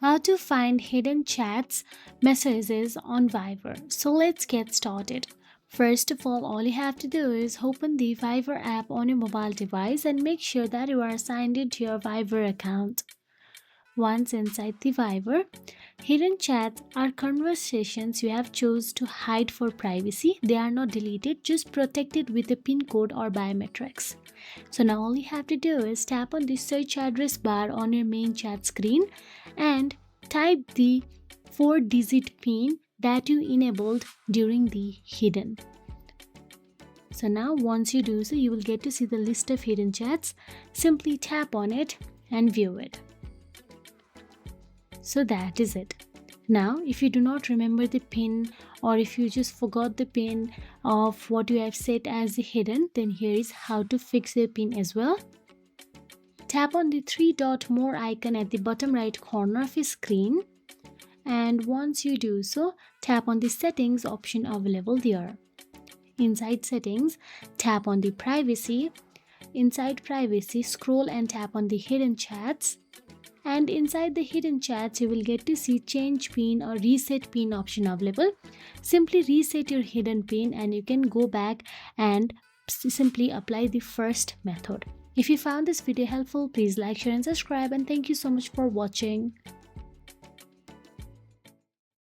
How to find hidden chats messages on Viber. So let's get started. First of all you have to do is open the Viber app on your mobile device and make sure that you are signed into your Viber account. Once inside the Viber, hidden chats are conversations you have chose to hide for privacy. They are not deleted, just protected with a PIN code or biometrics. So now all you have to do is tap on the search address bar on your main chat screen and type the 4-digit PIN that you enabled during the hidden. So now once you do so, you will get to see the list of hidden chats. Simply tap on it and view it. So that is it. Now, if you do not remember the PIN or if you just forgot the PIN of what you have set as the hidden, then here is how to fix the PIN as well. Tap on the three dot more icon at the bottom right corner of your screen, and once you do so, tap on the settings option available there. Inside settings, tap on the privacy. Inside privacy, scroll and tap on the hidden chats. And inside the hidden chats, you will get to see change pin or reset pin option available. Simply reset your hidden pin and you can go back and simply apply the first method. If you found this video helpful, please like, share and subscribe, and thank you so much for watching.